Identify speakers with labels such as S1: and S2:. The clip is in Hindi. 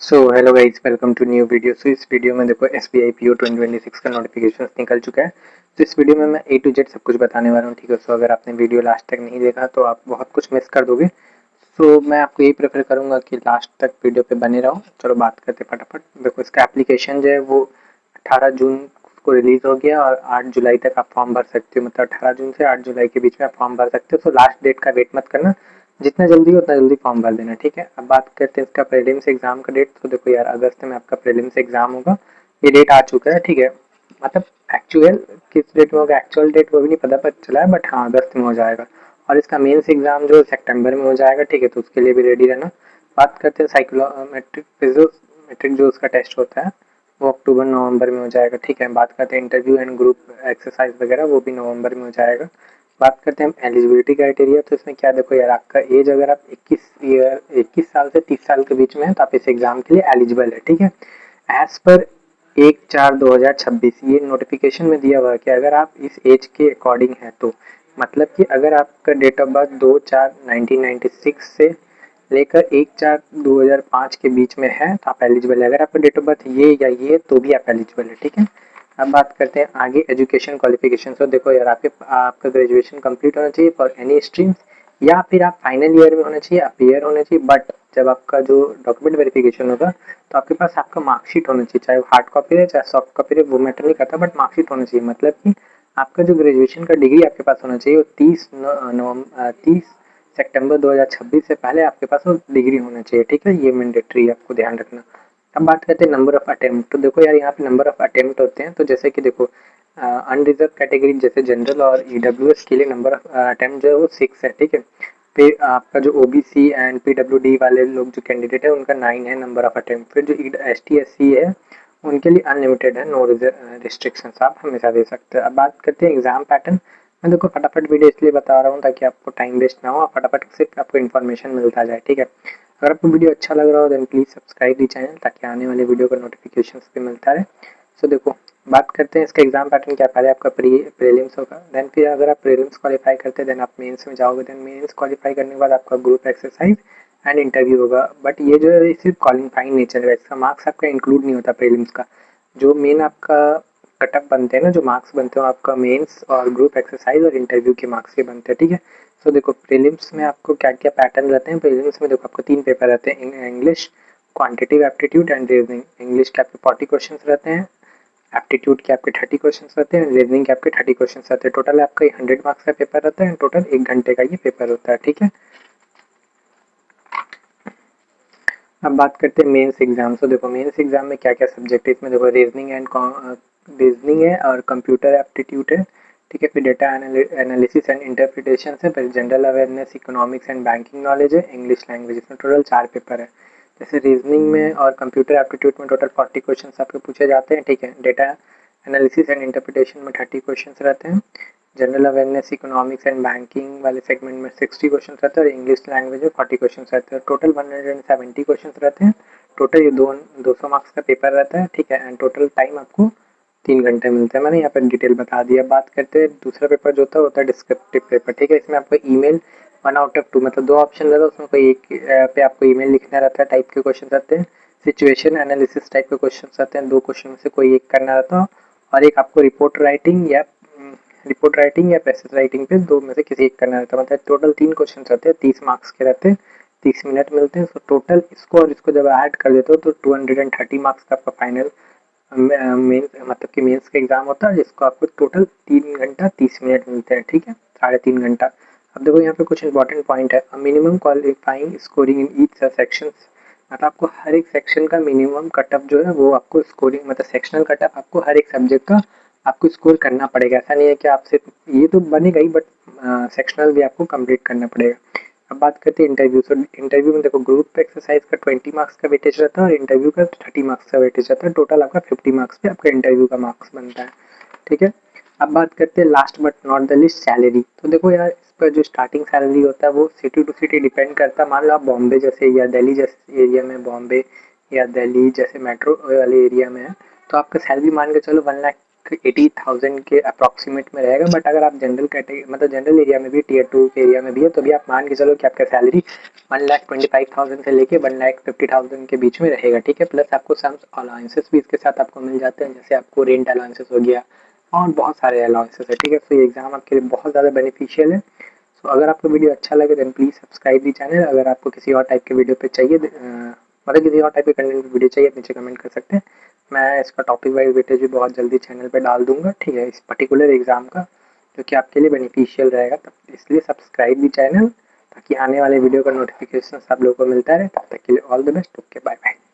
S1: So hello guys, welcome to new video. So इस वीडियो में देखो SBI PO 2026 का नोटिफिकेशन निकल चुका है। तो इस वीडियो में मैं A to Z सब कुछ बताने वाला हूँ, ठीक है। सो अगर आपने वीडियो लास्ट तक नहीं देखा तो आप बहुत कुछ मिस कर दोगे। सो मैं आपको यही प्रेफर करूँगा कि लास्ट तक वीडियो पे बने रहो। चलो बात करते फटाफट। देखो इसका एप्लीकेशन जो है वो 18 जून को रिलीज हो गया और 8 जुलाई तक आप फॉर्म भर सकते हो। मतलब 18 जून से 8 जुलाई के बीच में आप फॉर्म भर सकते हो। तो लास्ट डेट का वेट मत करना, जितना जल्दी हो उतना जल्दी फॉर्म भर देना, ठीक है। अब बात करते हैं इसका प्रीलिम्स एग्जाम का डेट। तो देखो यार, अगस्त में आपका प्रीलिम्स एग्जाम होगा। ये डेट आ चुका है, ठीक है। मतलब एक्चुअल किस डेट में होगा, एक्चुअल डेट वो भी नहीं पता चला है, बट हाँ अगस्त में हो जाएगा। और इसका मेंस एग्जाम जो सितंबर में हो जाएगा, ठीक है। तो उसके लिए भी रेडी रहना। बात करते हैं साइकोमेट्रिक फिजियोमेट्रिक जो उसका टेस्ट होता है वो अक्टूबर नवंबर में हो जाएगा, ठीक है। बात करते हैं इंटरव्यू एंड ग्रुप एक्सरसाइज वगैरह, वो भी नवंबर में हो जाएगा। बात करते हैं एलिजिबिलिटी क्राइटेरिया। तो इसमें क्या, देखो यार, आपका एज अगर आप 21 साल से 30 साल के बीच में है तो आप इस एग्जाम के लिए एलिजिबल है, ठीक है। एज पर 1/4/2026 ये नोटिफिकेशन में दिया हुआ है कि अगर आप इस एज के अकॉर्डिंग है तो मतलब कि अगर आपका डेट ऑफ बर्थ 2/4/1996 से लेकर 1/4/2005 के बीच में है तो आप एलिजिबल है। अगर आपका डेट ऑफ बर्थ ये या ये तो भी आप एलिजिबल है, ठीक है। अब बात करते हैं आगे एजुकेशन क्वालिफिकेशन। तो देखो यार, आपका ग्रेजुएशन कंप्लीट होना चाहिए फॉर एनी स्ट्रीम्स, या फिर आप फाइनल ईयर में होना चाहिए, आप ईयर होना चाहिए। बट जब आपका जो डॉक्यूमेंट वेरिफिकेशन होगा तो आपके पास आपका मार्कशीट होना चाहिए, चाहे वो हार्ड कॉपी रहे चाहे सॉफ्ट कॉपी रहे, वो मैटर नहीं करता, बट मार्कशीट होना चाहिए। मतलब कि आपका जो ग्रेजुएशन का डिग्री आपके पास होना चाहिए वो 30 सितंबर 2026 से पहले आपके पास वो डिग्री होना चाहिए, ठीक है। ये मैंडेटरी है, आपको ध्यान रखना। अब बात करते हैं नंबर ऑफ अटेम्प्ट। तो देखो यार, यहाँ पे नंबर ऑफ अटेम्प्ट होते हैं। तो जैसे कि देखो अनरिजर्व कैटेगरी जैसे जनरल और EWS के लिए नंबर ऑफ अटेम्प्ट जो है वो 6 है, ठीक है। फिर आपका जो OBC एंड PWD वाले लोग जो कैंडिडेट है उनका 9 है नंबर ऑफ अटेम्प्ट। फिर जो ST SC है उनके लिए अनलिमिटेड है, नो रिस्ट्रिक्शन, आप हमेशा दे सकते हैं। अब बात करते हैं एग्जाम पैटर्न। मैं देखो फटाफट वीडियो इसलिए बता रहा हूँ ताकि आपको टाइम वेस्ट ना हो, फटाफट से आपको इन्फॉर्मेशन मिलता जाए, ठीक है। अगर आपको वीडियो अच्छा लग रहा हो then please subscribe the channel, ताकि आने वाले वीडियो का नोटिफिकेशन भी मिलता रहे। सो देखो बात करते हैं इसका एग्जाम पैटर्न क्या। पहले आपका प्रीलिम्स होगा, देन फिर अगर आप प्रीलिम्स क्वालिफाई करते हैं देन आप मेंस में जाओगे, देन मेंस क्वालिफाई करने के बाद आपका ग्रुप एक्सरसाइज एंड इंटरव्यू होगा। बट ये जो है सिर्फ क्वालिफाइंग नेचर है, इसका मार्क्स आपका इंक्लूड नहीं होता प्रीलिम्स का। जो मेन आपका कटअप बनते हैं ना, जो मार्क्स बनते हैं आपका मेंस और ग्रुप एक्सरसाइज और इंटरव्यू के मार्क्स के बनते हैं, ठीक है। सो देखो प्रीलिम्स में आपको क्या क्या पैटर्न रहते हैं। प्रीलिम्स में देखो आपको 3 पेपर रहते हैं, English, quantitative aptitude and reasoning. English के आपके 40 क्वेश्चन रहते हैं, एप्टीट्यूड के आपके 30 क्वेश्चन रहते हैं, रीजनिंग के आपके 30 क्वेश्चन रहते हैं। टोटल आपका 100 मार्क्स का पेपर रहता है, टोटल 1 घंटे का ये पेपर होता है, ठीक है। अब बात करते हैं मेंस एग्जाम। तो देखो मेंस एग्जाम में क्या क्या सब्जेक्ट है। इसमें देखो रीजनिंग है और कंप्यूटर एप्टीट्यूड है, ठीक है। फिर डेटा एनालिसिस एंड इंटरप्रिटेशन है, फिर general awareness, economics and banking knowledge है, इंग्लिश लैंग्वेज। इसमें टोटल 4 पेपर है। जैसे रीजनिंग में और कंप्यूटर एप्टीट्यूड में टोटल 40 क्वेश्चन आपके पूछे जाते हैं, ठीक है। डेटा एनालिसिस एंड इंटरप्रिटेशन में 30 क्वेश्चन रहते हैं। General awareness, economics and banking वाले सेगमेंट में 60 क्वेश्चन रहते हैं और इंग्लिश लैंग्वेज में 40 क्वेश्चन रहते हैं। टोटल 170 क्वेश्चन रहते हैं। टोटल ये 200 मार्क्स का पेपर रहता है, ठीक है। एंड टोटल टाइम आपको 3 घंटे मिलते हैं। मैंने यहाँ पर डिटेल बता दिया। बात करते हैं दूसरा पेपर जो होता है डिस्क्रिप्टिव पेपर, ठीक है। इसमें आपको ईमेल 1/2 मतलब 2 ऑप्शन रहता है, उसमें कोई एक पे आपको ईमेल लिखना रहता है, टाइप के क्वेश्चन रहते हैं। सिचुएशन एनालिसिस टाइप के क्वेश्चन रहते हैं, 2 क्वेश्चन में से कोई एक करना रहता है। और एक आपको रिपोर्ट राइटिंग या पैसेज राइटिंग पे 2 में से किसी एक करना रहता है। मतलब टोटल 3 क्वेश्चन रहते हैं, 30 मार्क्स के रहते हैं, 30 मिनट मिलते हैं। तो टोटल इसको और इसको जब ऐड कर देते हो तो 230 मार्क्स का आपका फाइनल मेन मतलब कि मेंस का एग्जाम होता है, जिसको आपको टोटल 3 घंटा 30 मिनट मिलते हैं, ठीक है, 3.5 घंटा। अब देखो यहाँ पे कुछ इंपॉर्टेंट पॉइंट है। Minimum qualifying scoring in each section, मतलब आपको हर एक सेक्शन का मिनिमम कटअप जो है वो आपको स्कोरिंग, मतलब सेक्शनल कटअप आपको हर एक सब्जेक्ट का आपको स्कोर करना पड़ेगा। ऐसा नहीं है कि आप सिर्फ ये तो बनेगा ही, बट सेक्शनल भी आपको कंप्लीट करना पड़ेगा। अब बात करते हैं इंटरव्यू। तो इंटरव्यू में देखो ग्रुप एक्सरसाइज का 20 मार्क्स का वेटेज रहता है और इंटरव्यू का 30 मार्क्स का वेटेज रहता है। टोटल आपका 50 मार्क्स पे आपका इंटरव्यू का मार्क्स बनता है, ठीक है। अब बात करते हैं last but not the list, salary. तो देखो यार, इस पर जो स्टार्टिंग सैलरी होता है वो सिटी टू सिटी डिपेंड करता है। मान लो आप बॉम्बे जैसे या दिल्ली जैसे एरिया में, बॉम्बे या दिल्ली जैसे मेट्रो वाले एरिया में है तो आपका सैलरी मान के चलो 1 लाख 80,000 के अप्रॉक्सीमेट में रहेगा। बट अगर आप जनरल कैटेगरी मतलब जनरल एरिया में भी टियर 2 के एरिया में भी है तो भी आप मान के चलो कि आपका सैलरी 1,25,000 से लेके 1,50,000 के बीच में रहेगा, ठीक है। प्लस आपको सम अलाउंसेस भी इसके साथ आपको मिल जाते हैं, जैसे आपको रेंट अलाउंसेस हो गया और बहुत सारे अलाउंसेस है, ठीक है। तो ये एग्जाम आपके लिए बहुत ज़्यादा बेनिफिशियल है। सो अगर आपको वीडियो अच्छा लगे then please subscribe the channel. अगर आपको किसी और टाइप के वीडियो पे चाहिए मतलब किसी और टाइप के कंटेंट की वीडियो चाहिए नीचे कमेंट कर सकते हैं। मैं इसका टॉपिक वाइज वेटेज भी बहुत जल्दी चैनल पे डाल दूंगा, ठीक है, इस पर्टिकुलर एग्जाम का, जो कि आपके लिए बेनिफिशियल रहेगा। तब इसलिए सब्सक्राइब दी चैनल ताकि आने वाले वीडियो का नोटिफिकेशन सब लोगों को मिलता रहे। तब तक के लिए all the best, okay, bye bye.